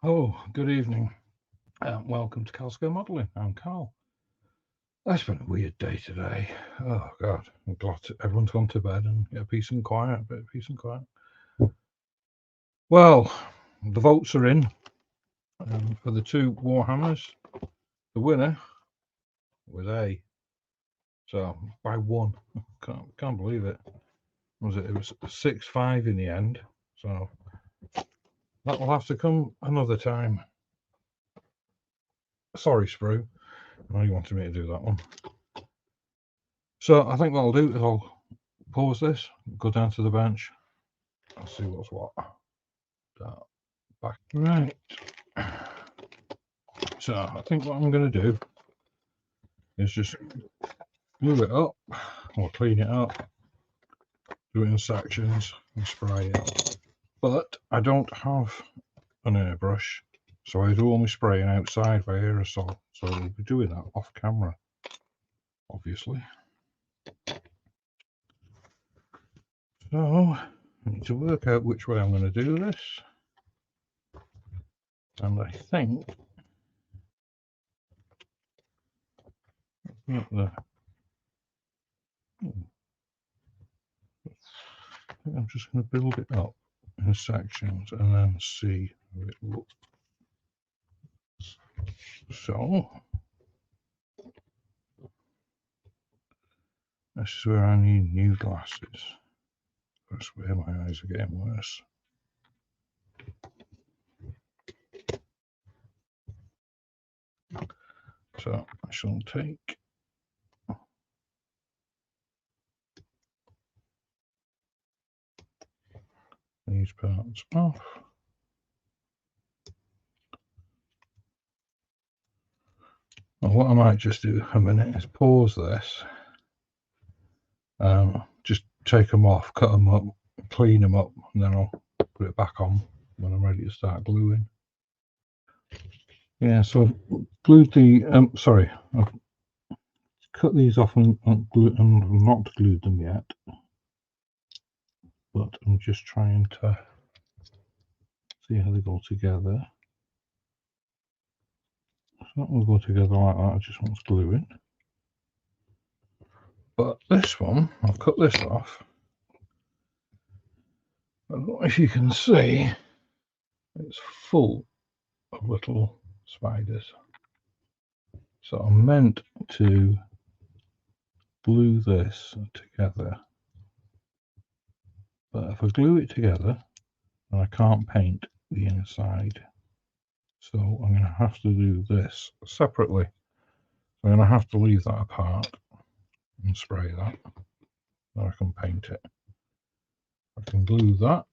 Oh, good evening. Welcome to Calsco Modelling. I'm Carl. It's been a weird day today. Oh, God. I'm glad everyone's gone to bed and peace and quiet, a bit of peace and quiet. Well, the votes are in for the two Warhammers. The winner was A. So, by one. Can't believe it. It was 6-5 in the end. So, that will have to come another time. Sorry, Sprue. I know you wanted me to do that one. So I think what I'll do is I'll pause this, go down to the bench, and see what's what. Back. Right. So I think what I'm going to do is just glue it up or clean it up, do it in sections and spray it. But I don't have an airbrush, so I do all my spraying outside by aerosol. So we'll be doing that off camera, obviously. So I need to work out which way I'm going to do this. And I think I'm just going to build it up in sections and then see how it looks. So this is where I need new glasses. That's where my eyes are getting worse. So I shall take these parts off. And what I might just do a minute is pause this. Just take them off, cut them up, clean them up, and then I'll put it back on when I'm ready to start gluing. Yeah, so I've glued the, I've cut these off and not glued them yet. But I'm just trying to see how they go together. It's not going to go together like that, I just want gluing. But this one, I'll cut this off. I don't know if you can see, it's full of little spiders. So I'm meant to glue this together. But if I glue it together, then I can't paint the inside. So I'm going to have to do this separately. I'm going to have to leave that apart and spray that. Then I can paint it. I can glue that.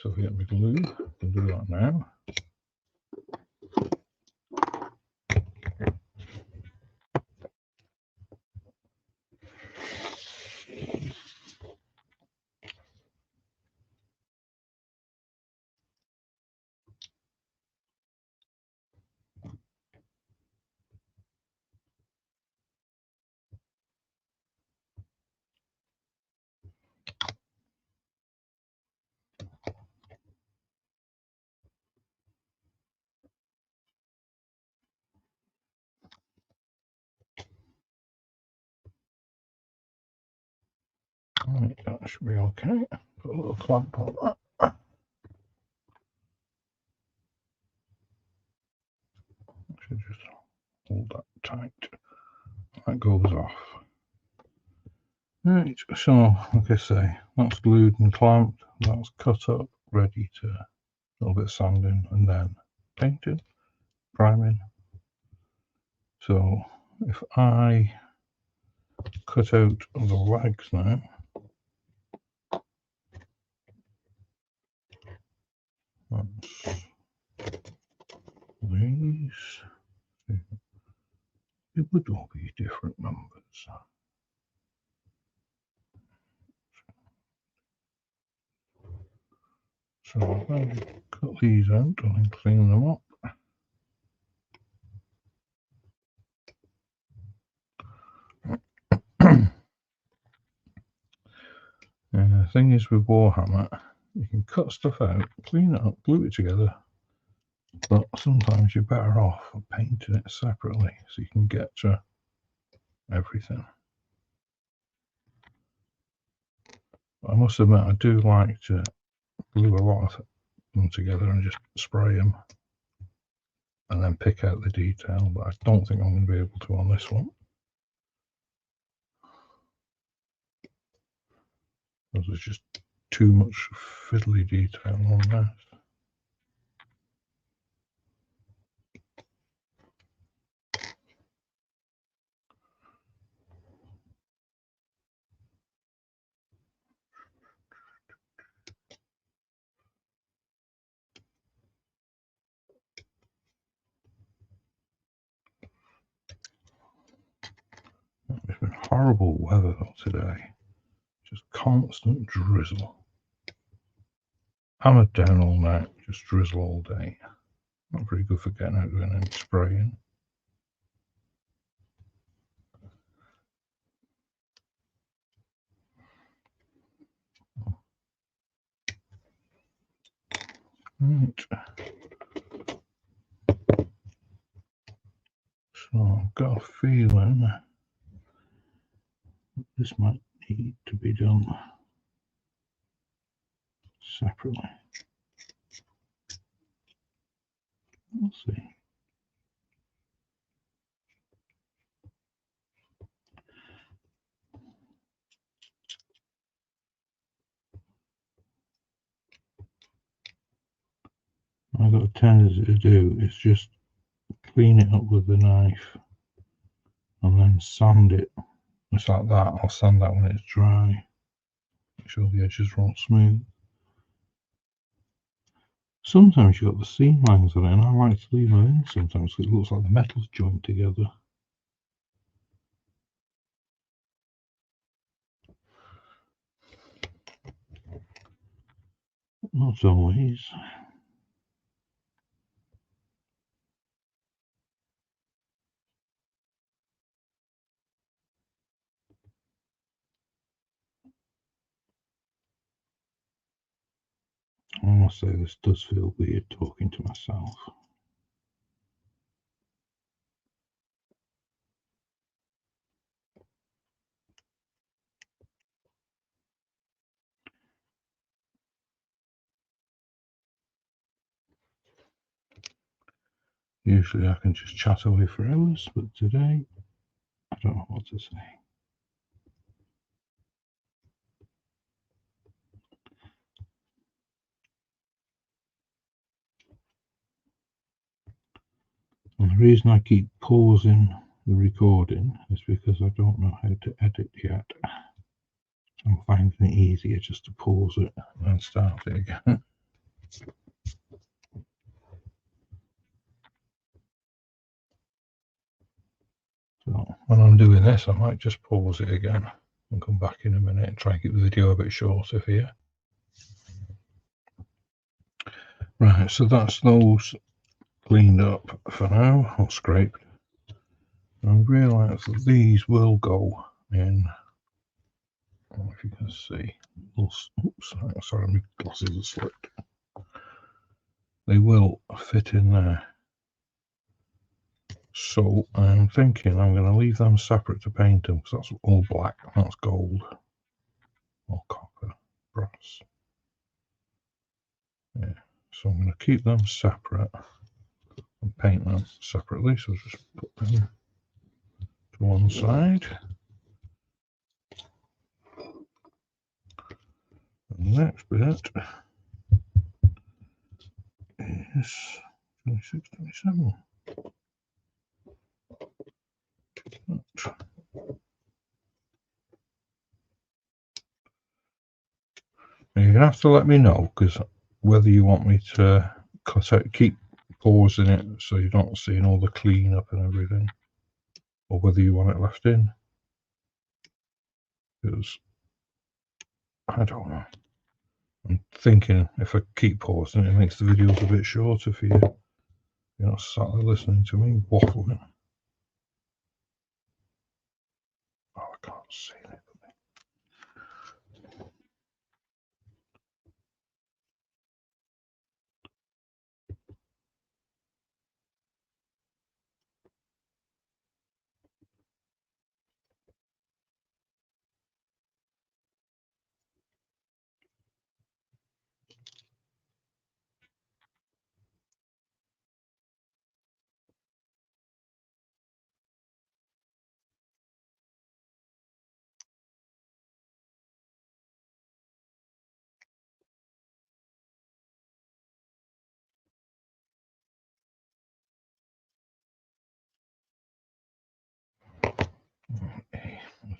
So if we get my glue, I can do that now. Right, that should be okay. Put a little clamp on that. Should just hold that tight. That goes off. Right, so like I say, that's glued and clamped. That's cut up, ready to a little bit of sanding and then painting, priming. So if I cut out the legs now, that's these. It would all be different numbers. So I'll cut these out and clean them up. And the thing is with Warhammer, you can cut stuff out, clean it up, glue it together, But sometimes you're better off painting it separately so you can get to everything. I must admit, I do like to glue a lot of them together and just spray them and then pick out the detail, but I don't think I'm going to be able to on this one. Because there's just too much fiddly detail on that. It's been horrible weather though today. Just constant drizzle. Hammered down all night, just drizzle all day. Not very good for getting out doing any spraying. Right. So I've got a feeling this might need to be done separately. We'll see. What I've got a tendency to do is just clean it up with the knife and then sand it. Just like that. I'll sand that when it's dry. Make sure the edges are all smooth. Sometimes you've got the seam lines on it, and I like to leave them in sometimes because it looks like the metal's joined together. Not always. I must say this does feel weird talking to myself. Usually I can just chat away for hours, but today I don't know what to say. And the reason I keep pausing the recording is because I don't know how to edit yet. So I'm finding it easier just to pause it and start it again. So when I'm doing this, I might just pause it again and come back in a minute and try and keep the video a bit shorter for you. Right, so that's those cleaned up for now, or scraped. I realise that these will go in. I don't know if you can see. Oops, sorry, my glasses are slipped. They will fit in there. So I'm thinking I'm going to leave them separate to paint them because that's all black, that's gold or copper, brass. Yeah, so I'm going to keep them separate and paint them separately. So just put them to one side. And the next bit is 26, 27. You're going to have to let me know because whether you want me to cut out, keep pausing it so you're not seeing all the cleanup and everything, or whether you want it left in. Because I don't know. I'm thinking if I keep pausing, it makes the videos a bit shorter for you. You're not sat there listening to me waffling. Oh, I can't see it.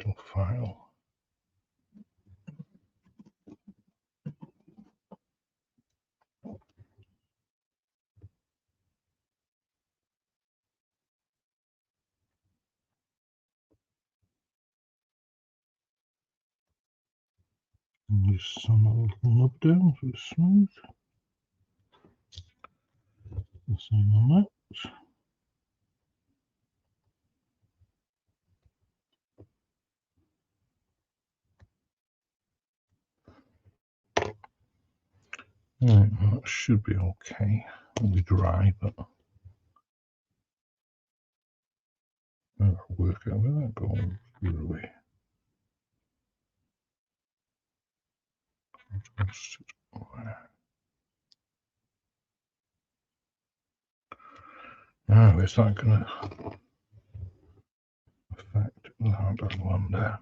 little file. And just sum a little nub down so it's smooth. The same on that. Right, well, that should be okay. It'll be dry, but I'll work out where that goes. Away. Now, is that going to affect that one there?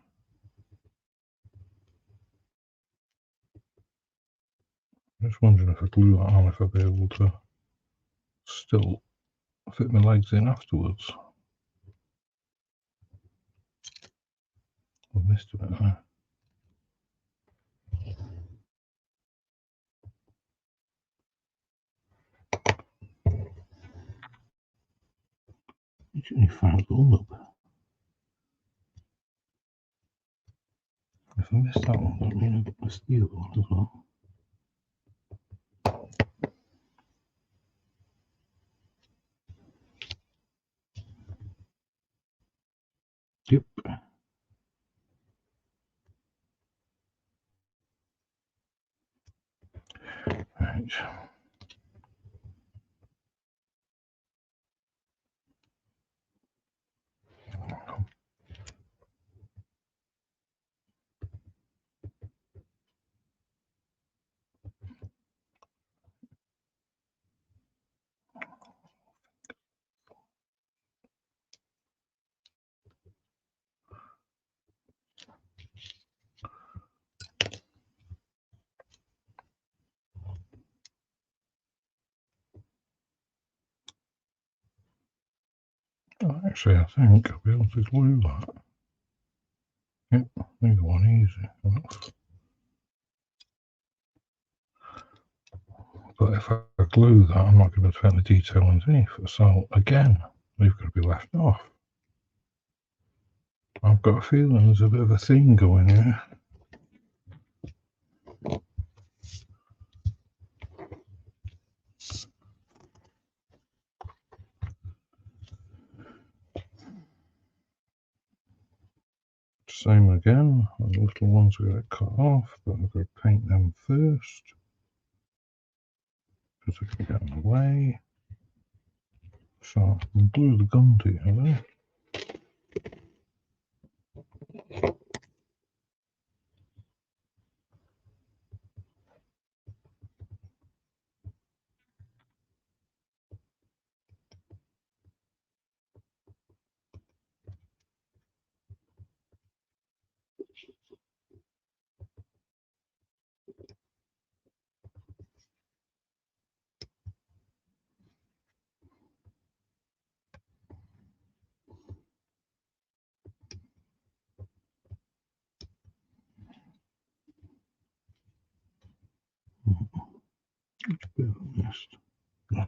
I'm just wondering if I glue that on, if I'll be able to still fit my legs in afterwards. I've missed a bit there. It's only found all up. If I missed that one, that means I missed the other one as well. Yep. Right. Oh, actually, I think I'll be able to glue that. Yep, neither one easy enough. But if I glue that, I'm not going to fit the detail underneath. So again, we've got to be left off. I've got a feeling there's a bit of a theme going here. Same again, the little ones are going to cut off, but I've got to paint them first, because I can get in the way. So I can glue the gun together. It's a bit of a mess. Right.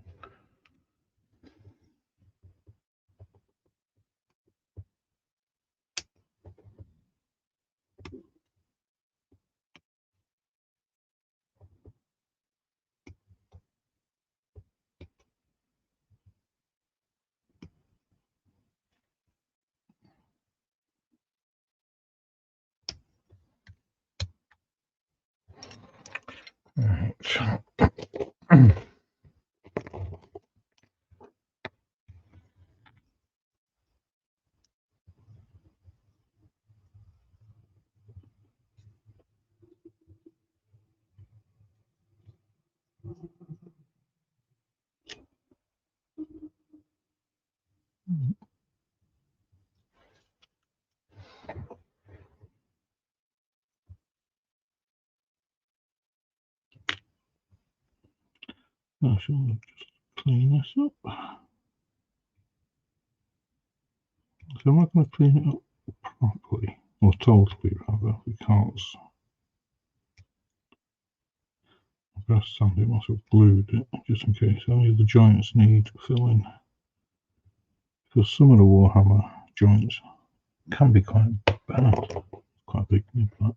I shall just clean this up. So I'm not going to clean it up properly. or totally rather, because the breast sanding must have glued it, just in case any of the joints need filling. Because some of the Warhammer joints can be quite bad, quite big, that.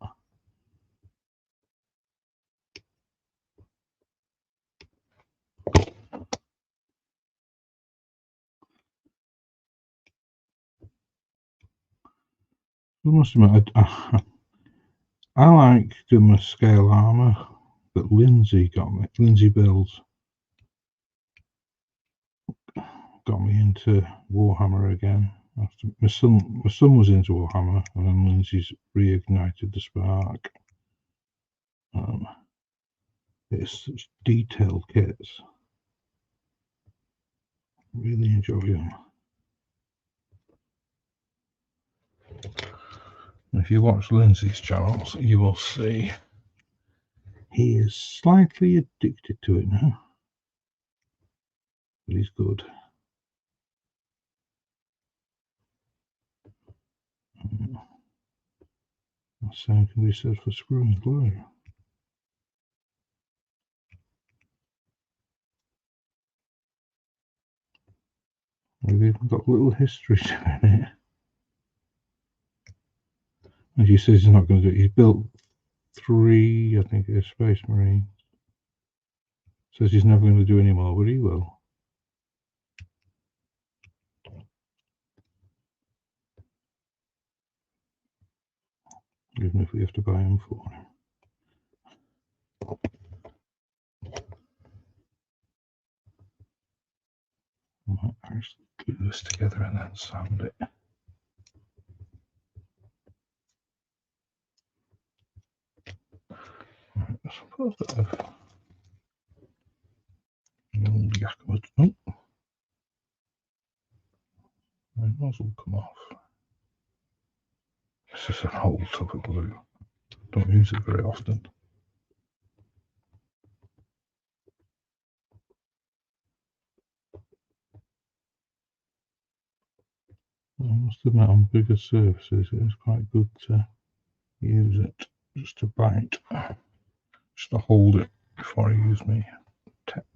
I must admit, I like the scale armour that Lindsay got me. Lindsay builds got me into Warhammer again. After my son was into Warhammer, and then Lindsay's reignited the spark. It's such detailed kits. Really enjoy them. If you watch Lindsay's channels, you will see he is slightly addicted to it now, but he's good. The same can be said for screw and glue. We've even got a little history to it. As he says, he's not going to do it. He's built 3, I think, Space Marines. Says he's never going to do any more, but he will. Even if we have to buy them for him. I might actually glue this together and then sand it. Right, let's put a bit of old Yakima. Oh, my nozzle come off. This is an old tub of glue. Don't use it very often. I must admit, on bigger surfaces, it is quite good to use it just to bite, just to hold it before I use my tip.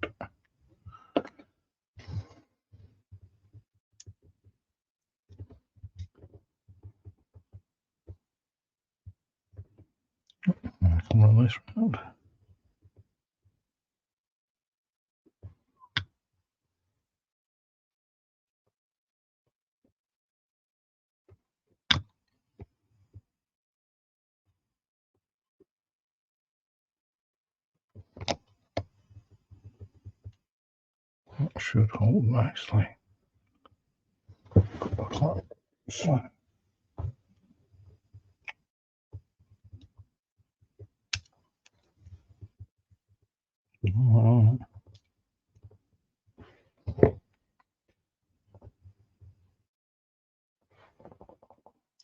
I can run this round. That should hold nicely. So.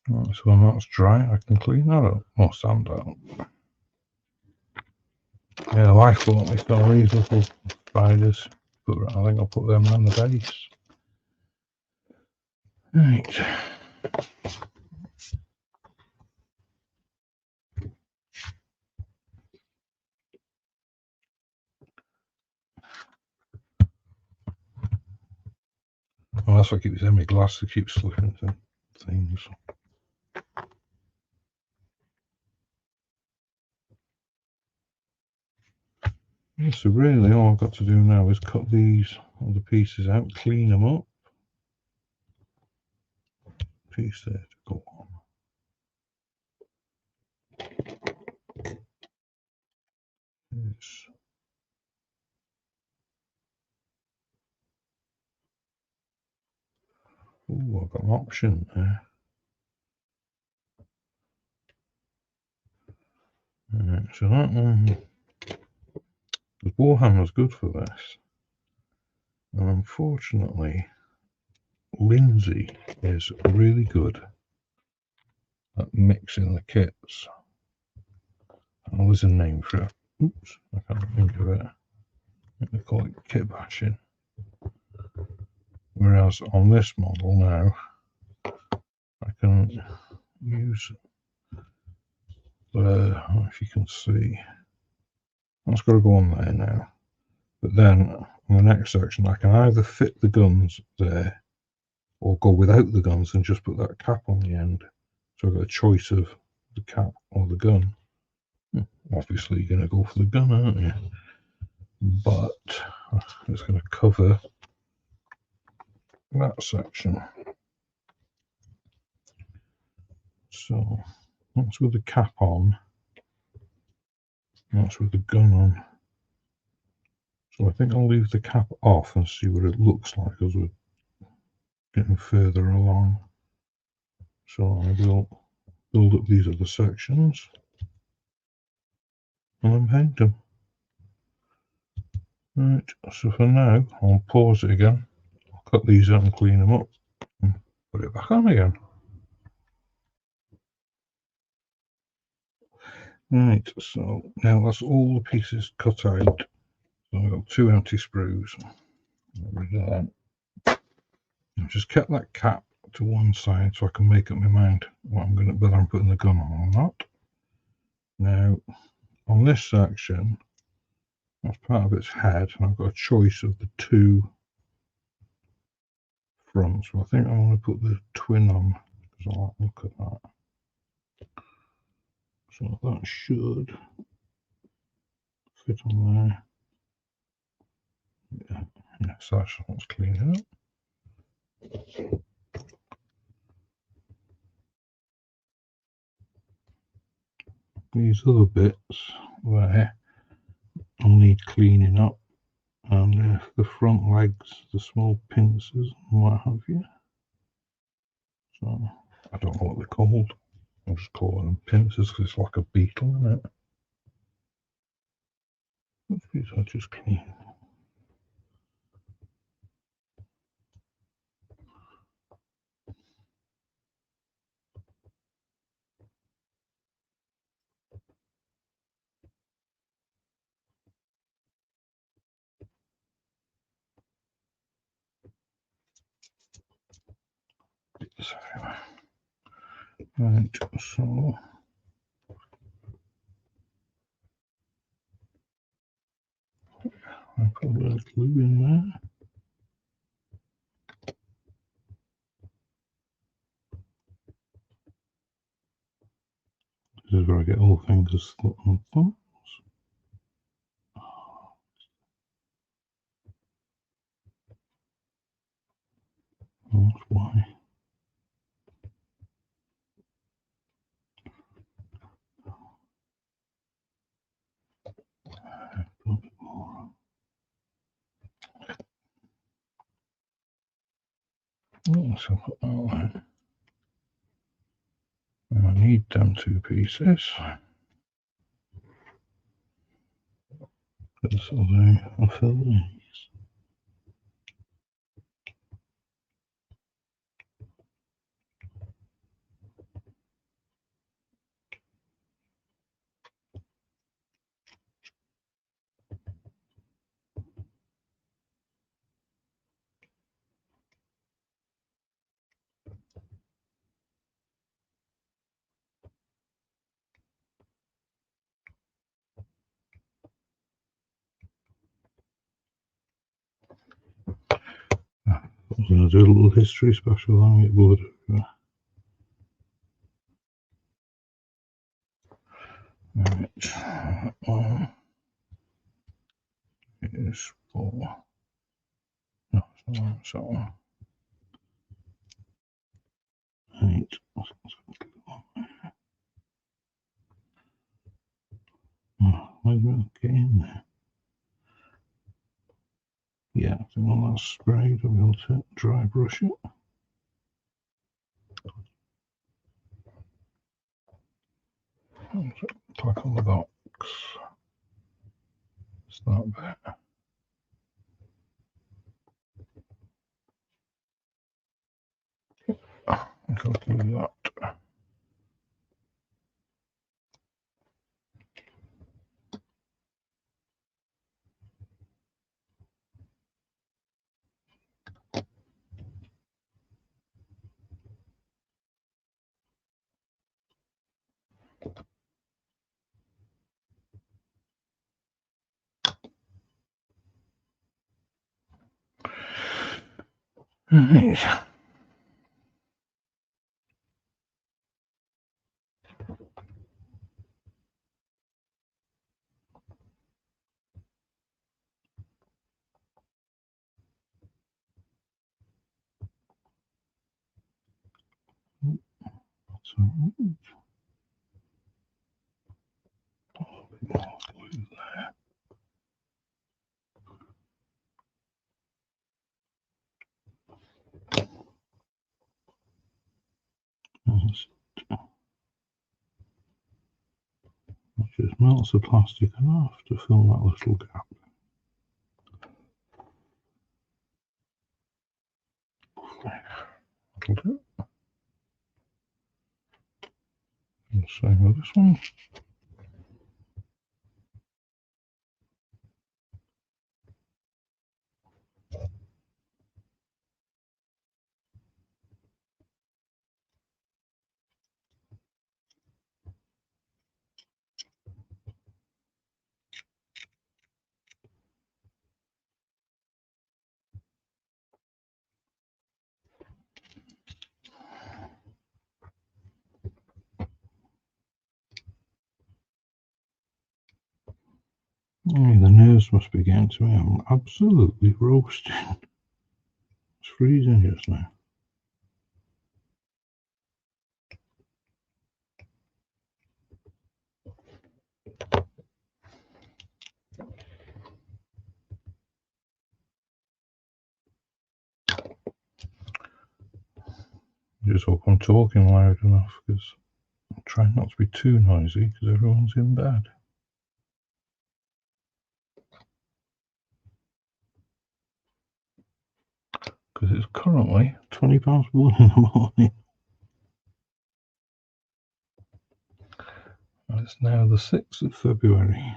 Right, so when that's dry, I can clean that up or sand out. Yeah, the wife will let me store these little spiders, but I think I'll put them on the base. Right. Well, that's what keeps my glass to keep slipping through things. Yeah, so really all I've got to do now is cut these other pieces out, clean them up. Piece there to go on. Yes. Oh, I've got an option there. Right, so that one, the Warhammer's good for this. And unfortunately, Lindsay is really good at mixing the kits. Oh, there's a name for it. Oops, I can't think of it. They call it kit bashing. Whereas on this model now, I can use if you can see, that's got to go on there now. But then on the next section, I can either fit the guns there or go without the guns and just put that cap on the end. So I've got a choice of the cap or the gun. Obviously, you're going to go for the gun, aren't you? But it's going to cover that section. So that's with the cap on. That's with the gun on. So I think I'll leave the cap off and see what it looks like as we're getting further along. So I will build up these other sections and then paint them. Right, so for now I'll pause it again. I'll cut these out and clean them up and put it back on again. Right, so now that's all the pieces cut out. So I've got 2 empty sprues. Get rid of that. I've just kept that cap to one side so I can make up my mind what I'm going to, whether I'm putting the gun on or not. Now on this section, that's part of its head, and I've got a choice of the 2 fronts. So I think I want to put the twin on because I like the look at that. So that should fit on there. Yeah, so let's clean it up. These other bits there will need cleaning up, and the front legs, the small pincers and what have you. So I don't know what they're called. I'll just call them pincers because it's like a beetle, isn't it? These are just clean. Right, so I'll put a bit of glue in there. This is where I get all fingers and thumbs. That's why. A bit more. So put that on. I need them 2 pieces. Because I'll fill these. I was going to do a little history special on it, but right, one is for no, so 8. Where's it get in there? Yeah, I think when that's sprayed, I'll be able to dry brush it. Click on the box. Start there. Go through that. Right. So, just melts the plastic enough to fill that little gap. That'll do. And same with this one. The nerves must be getting to me. I'm absolutely roasting. It's freezing just now. Just hope I'm talking loud enough, because I'm trying not to be too noisy because everyone's in bed. Because it's currently 1 in the morning. And it's now the 6th of February.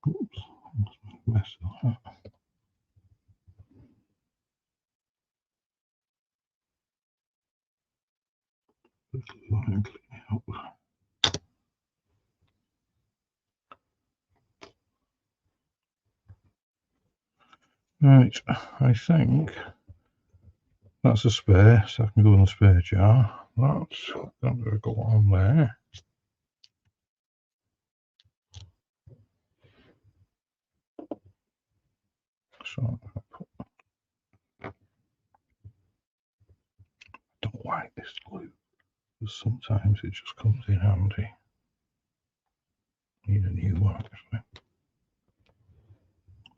Oops, messed that up. Clean it up. Right, I think that's a spare, so I can go in the spare jar. That's going to go on there. So I don't like this glue, because sometimes it just comes in handy. Need a new one, actually.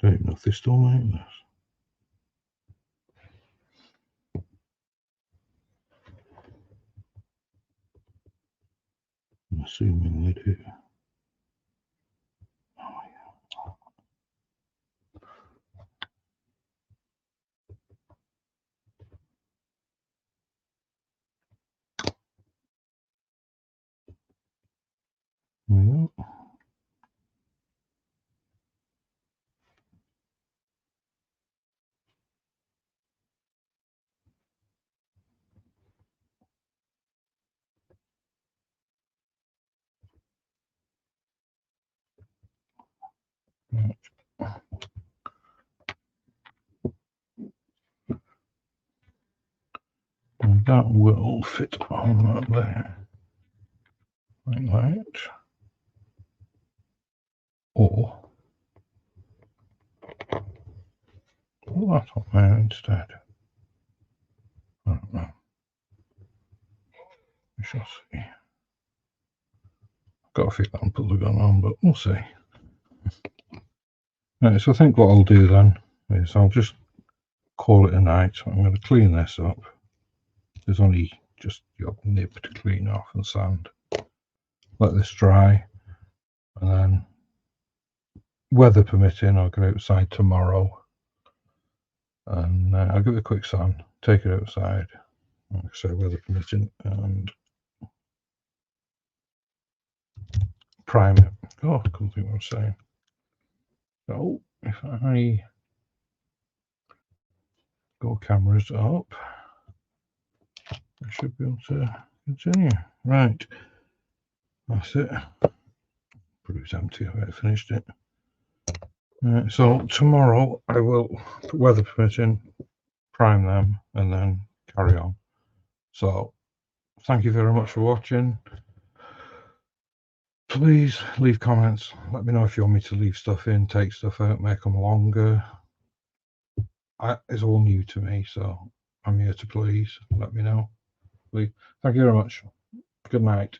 Don't even know if they still make this. I'm assuming they do. Oh, yeah. There we go. Right. And that will fit on that there, like that. Or put that on there instead. I don't know. We shall see. Got to fit that and put the gun on, but we'll see. Right, so I think what I'll do then is I'll just call it a night. I'm going to clean this up. There's only just your nib to clean off and sand. Let this dry, and then, weather permitting, I'll go outside tomorrow, and I'll give it a quick sand, take it outside, like I say, weather permitting, and prime it. Oh, I couldn't think what I was saying. So if I go cameras up, I should be able to continue. Right, that's it. But it was empty. I finished it. So tomorrow I will, weather permitting, prime them and then carry on. So thank you very much for watching. Please leave comments. Let me know if you want me to leave stuff in, take stuff out, make them longer. It's all new to me, so I'm here to please. Let me know. Please. Thank you very much. Good night.